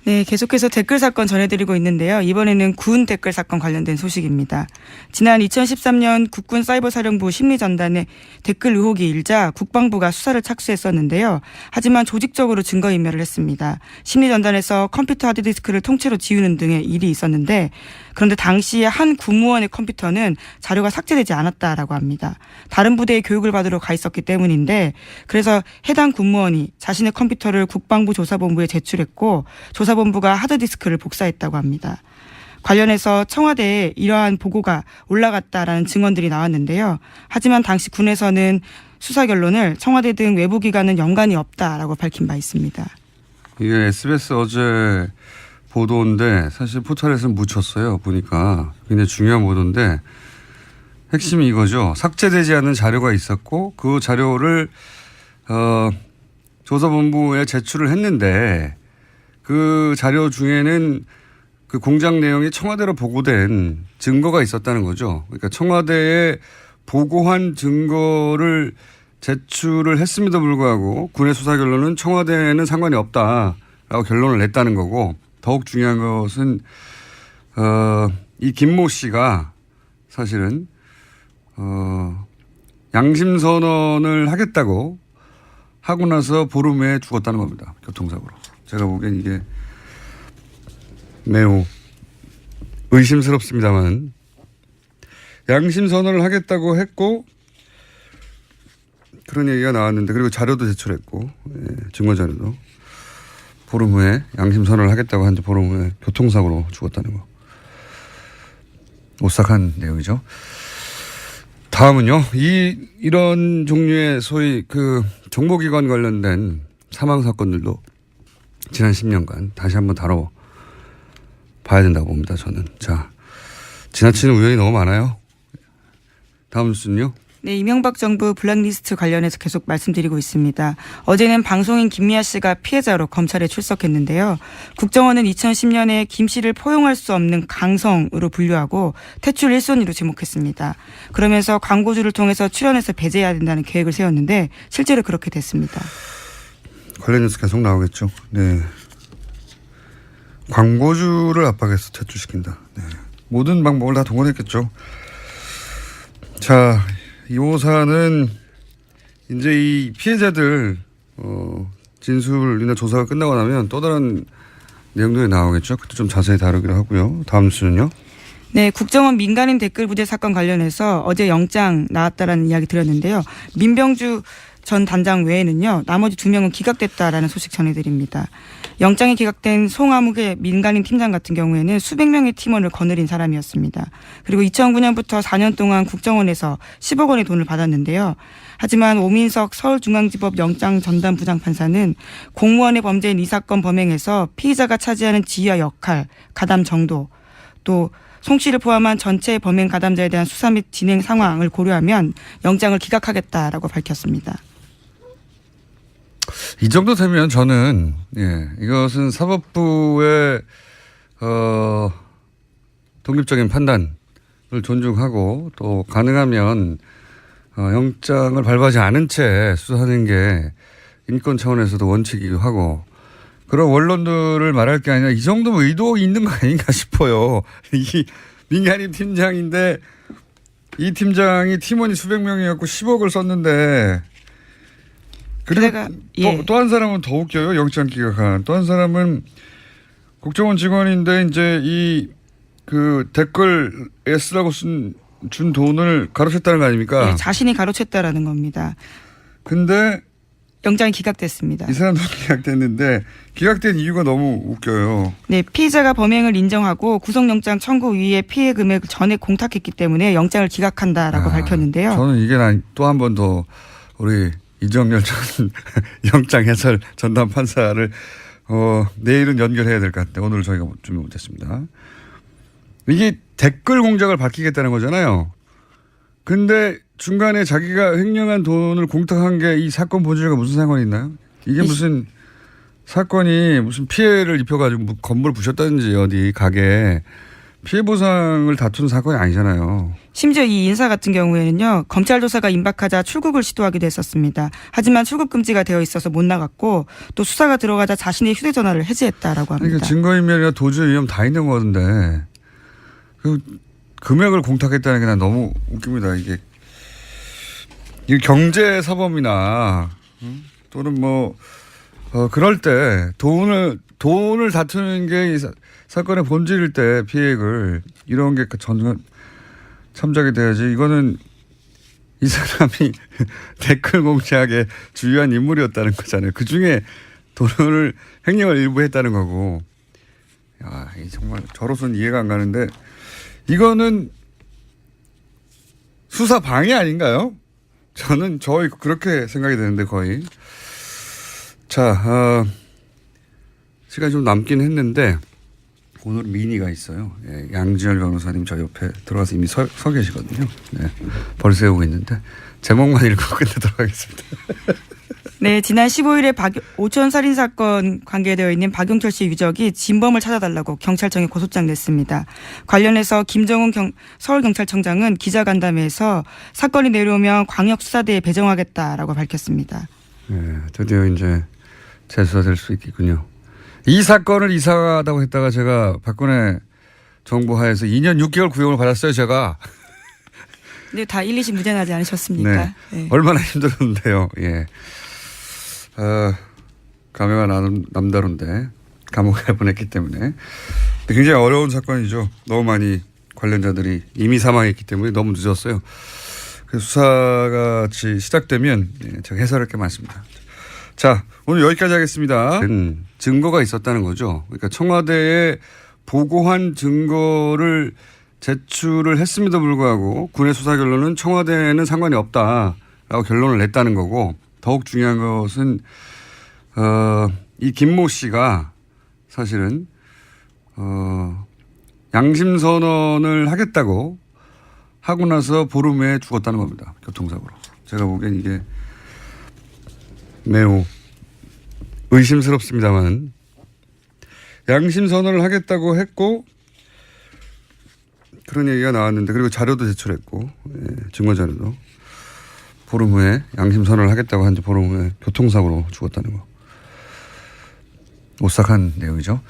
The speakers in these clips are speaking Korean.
네, 계속해서 댓글 사건 전해드리고 있는데요. 이번에는 군 댓글 사건 관련된 소식입니다. 지난 2013년 국군 사이버사령부 심리전단에 댓글 의혹이 일자 국방부가 수사를 착수했었는데요. 하지만 조직적으로 증거인멸을 했습니다. 심리전단에서 컴퓨터 하드디스크를 통째로 지우는 등의 일이 있었는데 그런데 당시에 한 군무원의 컴퓨터는 자료가 삭제되지 않았다라고 합니다. 다른 부대에 교육을 받으러 가 있었기 때문인데 그래서 해당 군무원이 자신의 컴퓨터를 국방부 조사본부에 제출했고 조사본부가 하드디스크를 복사했다고 합니다. 관련해서 청와대에 이러한 보고가 올라갔다라는 증언들이 나왔는데요. 하지만 당시 군에서는 수사 결론을 청와대 등 외부기관은 연관이 없다라고 밝힌 바 있습니다. 이게 SBS 어제 보도인데 사실 포털에서는 묻혔어요. 보니까 굉장히 중요한 보도인데 핵심이 이거죠. 삭제되지 않은 자료가 있었고 그 자료를 조사본부에 제출을 했는데 그 자료 중에는 그 공작 내용이 청와대로 보고된 증거가 있었다는 거죠. 그러니까 청와대에 보고한 증거를 제출을 했음에도 불구하고 군의 수사 결론은 청와대에는 상관이 없다라고 결론을 냈다는 거고 더욱 중요한 것은 이 김모 씨가 사실은 양심선언을 하겠다고 하고 나서 보름 후에 죽었다는 겁니다. 교통사고로. 제가 보기엔 이게 매우 의심스럽습니다만 양심선언을 하겠다고 했고 그런 얘기가 나왔는데 그리고 자료도 제출했고 증거자료도 보름 후에 양심선언을 하겠다고 한 지 보름 후에 교통사고로 죽었다는 거. 오싹한 내용이죠. 다음은요. 이런 종류의 소위 그 정보기관 관련된 사망 사건들도 지난 10년간 다시 한번 다뤄봐야 된다고 봅니다. 저는. 자, 지나치는 우연이 너무 많아요. 다음 뉴스는요. 네, 이명박 정부 블랙리스트 관련해서 계속 말씀드리고 있습니다. 어제는 방송인 김미아 씨가 피해자로 검찰에 출석했는데요. 국정원은 2010년에 김 씨를 포용할 수 없는 강성으로 분류하고 퇴출 1순위로 지목했습니다. 그러면서 광고주를 통해서 출연해서 배제해야 된다는 계획을 세웠는데 실제로 그렇게 됐습니다. 관련 뉴스 계속 나오겠죠. 네. 광고주를 압박해서 퇴출시킨다. 네. 모든 방법을 다 동원했겠죠. 자, 이 오사는 이제 이 피해자들 진술이나 조사가 끝나고 나면 또 다른 내용들이 나오겠죠. 그때 좀 자세히 다루기로 하고요. 다음 뉴스는요. 네, 국정원 민간인 댓글 부대 사건 관련해서 어제 영장 나왔다라는 이야기 드렸는데요. 민병주 전 단장 외에는요. 나머지 2명은 기각됐다라는 소식 전해드립니다. 영장이 기각된 송아묵의 민간인 팀장 같은 경우에는 수백 명의 팀원을 거느린 사람이었습니다. 그리고 2009년부터 4년 동안 국정원에서 10억 원의 돈을 받았는데요. 하지만 오민석 서울중앙지법 영장 전담 부장판사는 공무원의 범죄인 이 사건 범행에서 피의자가 차지하는 지위와 역할, 가담 정도, 또 송 씨를 포함한 전체 범행 가담자에 대한 수사 및 진행 상황을 고려하면 영장을 기각하겠다라고 밝혔습니다. 이 정도 되면 저는 이것은 사법부의 독립적인 판단을 존중하고 또 가능하면 영장을 발부하지 않은 채 수사하는 게 인권 차원에서도 원칙이기도 하고 그런 원론들을 말할 게 아니라 이 정도면 의도가 있는 거 아닌가 싶어요. 이 민간인 팀장인데 이 팀장이 팀원이 수백 명이었고 10억을 썼는데 그리고 또 한 사람은 더 웃겨요. 영장 기각한. 또 한 사람은 국정원 직원인데 이제 이 그 댓글에 쓰라고 준 돈을 가로챘다는 거 아닙니까? 네, 자신이 가로챘다라는 겁니다. 근데 영장이 기각됐습니다. 이 사람도 기각됐는데 기각된 이유가 너무 웃겨요. 네, 피의자가 범행을 인정하고 구속영장 청구 위에 피해 금액을 전액 공탁했기 때문에 영장을 기각한다라고 밝혔는데요. 저는 이게 또 한 번 더 우리 이정열 전 영장 해설 전담 판사를 내일은 연결해야 될 것 같은데 오늘 저희가 준비 못했습니다. 이게 댓글 공작을 밝히겠다는 거잖아요. 근데 중간에 자기가 횡령한 돈을 공탁한 게 이 사건 본질과 무슨 상관이 있나요? 이게 무슨 사건이 무슨 피해를 입혀가지고 건물을 부셨다든지 어디 가게 피해 보상을 다투는 사건이 아니잖아요. 심지어 이 인사 같은 경우에는요. 검찰 조사가 임박하자 출국을 시도하기도 했었습니다. 하지만 출국 금지가 되어 있어서 못 나갔고 또 수사가 들어가자 자신의 휴대전화를 해지했다라고 합니다. 그러니까 증거인멸이나 도주 위험 다 있는 거던데 그 금액을 공탁했다는 게 난 너무 웃깁니다. 이게 경제 사범이나 또는 뭐 그럴 때 돈을 다투는 게 이 사건의 본질일 때 피해액을 이런 게 전혀 참작이 돼야지. 이거는 이 사람이 댓글 공작에 주요한 인물이었다는 거잖아요. 그 중에 돈을 횡령을 일부 했다는 거고. 야, 정말 저로서는 이해가 안 가는데 이거는 수사 방해 아닌가요? 저는 그렇게 생각이 되는데 거의. 자, 시간이 좀 남긴 했는데 오늘 미니가 있어요. 예, 양지열 변호사님 저 옆에 들어가서 이미 서 계시거든요. 네, 벌 세우고 있는데 제목만 읽고 끝내도록 하겠습니다. 네, 지난 15일에 오천 살인 사건 관계되어 있는 박용철 씨 유족이 진범을 찾아달라고 경찰청에 고소장 냈습니다. 관련해서 김정은 서울경찰청장은 기자간담회에서 사건이 내려오면 광역수사대에 배정하겠다라고 밝혔습니다. 네, 드디어 이제 재수사될 수 있겠군요. 이 사건을 이사하다고 했다가 제가 박근혜 정부 하에서 2년 6개월 구형을 받았어요, 제가. 네, 다 1, 2심 무죄 나지 않으셨습니까? 네. 네. 얼마나 힘들었는데요. 예. 감회가 남다른데 감옥에 보냈기 때문에 굉장히 어려운 사건이죠. 너무 많이 관련자들이 이미 사망했기 때문에 너무 늦었어요. 그래서 수사가 시작되면 제가 해설할 게 많습니다. 자, 오늘 여기까지 하겠습니다. 증거가 있었다는 거죠. 그러니까 청와대에 보고한 증거를 제출을 했음에도 불구하고 군의 수사 결론은 청와대에는 상관이 없다라고 결론을 냈다는 거고, 더욱 중요한 것은 이 김모 씨가 사실은 양심 선언을 하겠다고 하고 나서 보름 후에 죽었다는 겁니다. 교통사고로. 제가 보기엔 이게 매우 의심스럽습니다만 양심 선언을 하겠다고 했고 그런 얘기가 나왔는데, 그리고 자료도 제출했고, 증거 자료도. 보름 후에 양심 선언을 하겠다고 한 지 보름 후에 교통사고로 죽었다는 거. 오싹한 내용이죠.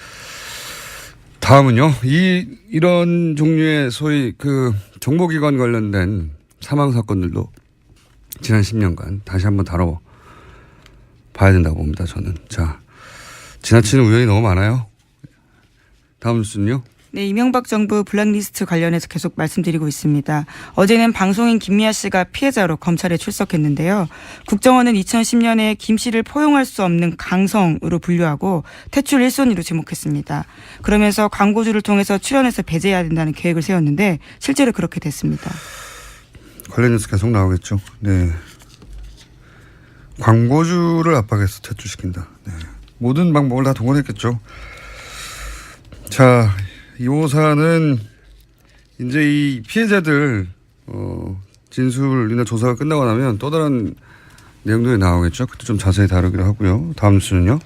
다음은요. 이런 종류의 소위 그 정보기관 관련된 사망 사건들도 지난 10년간 다시 한번 다뤄봐야 된다고 봅니다. 저는. 자, 지나치는 우연이 너무 많아요. 다음 뉴스는요. 네, 이명박 정부 블랙리스트 관련해서 계속 말씀드리고 있습니다. 어제는 방송인 김미아 씨가 피해자로 검찰에 출석했는데요. 국정원은 2010년에 김 씨를 포용할 수 없는 강성으로 분류하고 퇴출 1순위로 지목했습니다. 그러면서 광고주를 통해서 출연해서 배제해야 된다는 계획을 세웠는데 실제로 그렇게 됐습니다. 관련 뉴스 계속 나오겠죠. 네. 광고주를 압박해서 퇴출시킨다. 네. 모든 방법을 다 동원했겠죠. 자, 이 오사는 이제 이 피해자들 진술이나 조사가 끝나고 나면 또 다른 내용들이 나오겠죠. 그때 좀 자세히 다루기로 하고요. 다음 뉴스는요.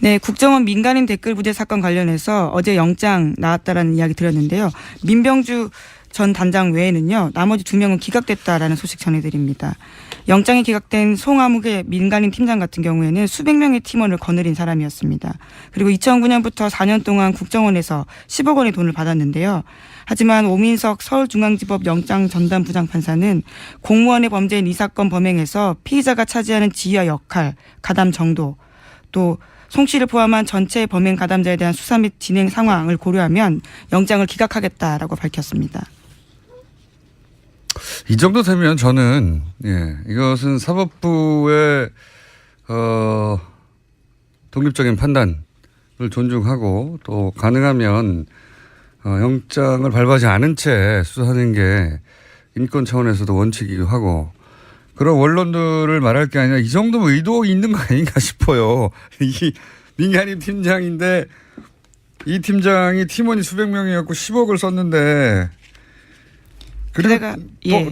네, 국정원 민간인 댓글 부재 사건 관련해서 어제 영장 나왔다라는 이야기 드렸는데요. 민병주 전 단장 외에는요, 나머지 2명은 기각됐다라는 소식 전해드립니다. 영장이 기각된 송아묵의 민간인 팀장 같은 경우에는 수백 명의 팀원을 거느린 사람이었습니다. 그리고 2009년부터 4년 동안 국정원에서 10억 원의 돈을 받았는데요. 하지만 오민석 서울중앙지법 영장 전담 부장판사는 공무원의 범죄인 이 사건 범행에서 피의자가 차지하는 지위와 역할, 가담 정도, 또 송 씨를 포함한 전체 범행 가담자에 대한 수사 및 진행 상황을 고려하면 영장을 기각하겠다라고 밝혔습니다. 이 정도 되면 저는 이것은 사법부의 독립적인 판단을 존중하고 또 가능하면 영장을 밟아지 않은 채 수사하는 게 인권 차원에서도 원칙이기도 하고, 그런 원론들을 말할 게 아니라 이 정도면 의도가 있는 거 아닌가 싶어요. 이 민간인 팀장인데 이 팀장이 팀원이 수백 명이었고 10억을 썼는데, 그리고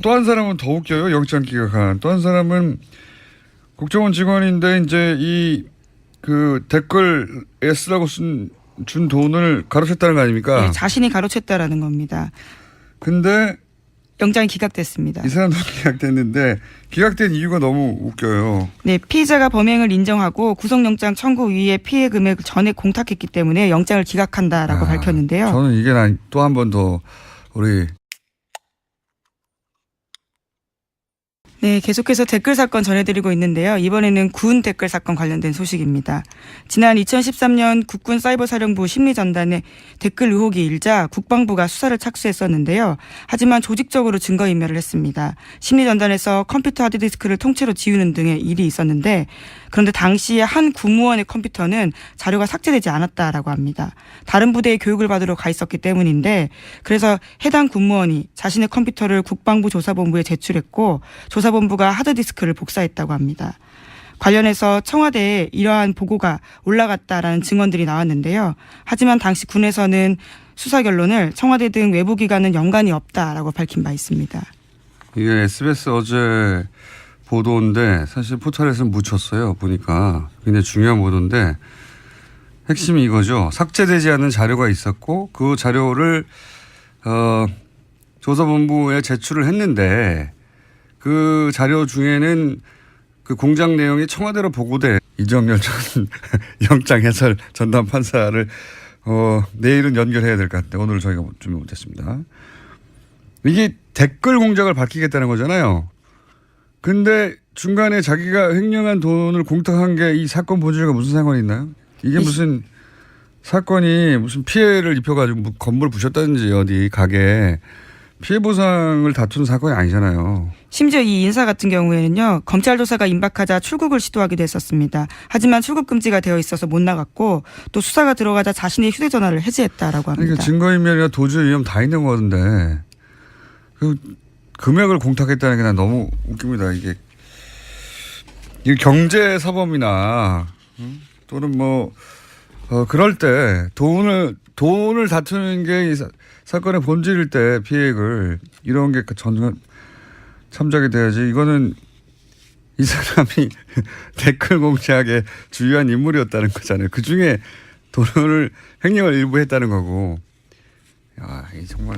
또 한 사람은 더 웃겨요. 영장 기각한. 또 한 사람은 국정원 직원인데 이제 이 그 댓글 S라고 쓴 준 돈을 가로챘다는 거 아닙니까? 네, 자신이 가로챘다라는 겁니다. 근데 영장이 기각됐습니다. 이 사람도 기각됐는데 기각된 이유가 너무 웃겨요. 네, 피의자가 범행을 인정하고 구속영장 청구 이후에 피해 금액을 전액 공탁했기 때문에 영장을 기각한다라고 밝혔는데요. 저는 이게 또 한 번 더 우리 네, 계속해서 댓글 사건 전해드리고 있는데요. 이번에는 군 댓글 사건 관련된 소식입니다. 지난 2013년 국군 사이버사령부 심리전단에 댓글 의혹이 일자 국방부가 수사를 착수했었는데요. 하지만 조직적으로 증거인멸을 했습니다. 심리전단에서 컴퓨터 하드디스크를 통째로 지우는 등의 일이 있었는데 그런데 당시에 한 군무원의 컴퓨터는 자료가 삭제되지 않았다라고 합니다. 다른 부대에 교육을 받으러 가 있었기 때문인데 그래서 해당 군무원이 자신의 컴퓨터를 국방부 조사본부에 제출했고 조사본부가 하드디스크를 복사했다고 합니다. 관련해서 청와대에 이러한 보고가 올라갔다라는 증언들이 나왔는데요. 하지만 당시 군에서는 수사 결론을 청와대 등 외부기관은 연관이 없다라고 밝힌 바 있습니다. 이게 SBS 어제 보도인데 사실 포털에서는 묻혔어요. 보니까 굉장히 중요한 보도인데 핵심이 이거죠. 삭제되지 않은 자료가 있었고 그 자료를 조사본부에 제출을 했는데 그 자료 중에는 그 공장 내용이 청와대로 보고돼 이정열 전 영장 해설 전담 판사를 내일은 연결해야 될 것 같은데 오늘 저희가 준비 못했습니다. 이게 댓글 공작을 밝히겠다는 거잖아요. 근데 중간에 자기가 횡령한 돈을 공탁한 게 이 사건 본질과 무슨 상관이 있나요? 이게 무슨 사건이 무슨 피해를 입혀가지고 건물을 부셨다든지 어디 가게 피해 보상을 다투는 사건이 아니잖아요. 심지어 이 인사 같은 경우에는요. 검찰 조사가 임박하자 출국을 시도하기도 했었습니다. 하지만 출국 금지가 되어 있어서 못 나갔고 또 수사가 들어가자 자신의 휴대전화를 해지했다라고 합니다. 그러니까 증거인멸이나 도주 위험 다 있는 거던데 그 금액을 공탁했다는 게 난 너무 웃깁니다. 이게 경제 사범이나 또는 뭐 그럴 때 돈을 다투는 게 이 사건의 본질일 때 피해액을 이런 게 참작이 돼야지. 이거는 이 사람이 댓글 공작에 주요한 인물이었다는 거잖아요. 그 중에 돈을 횡령을 일부 했다는 거고. 야, 이 정말.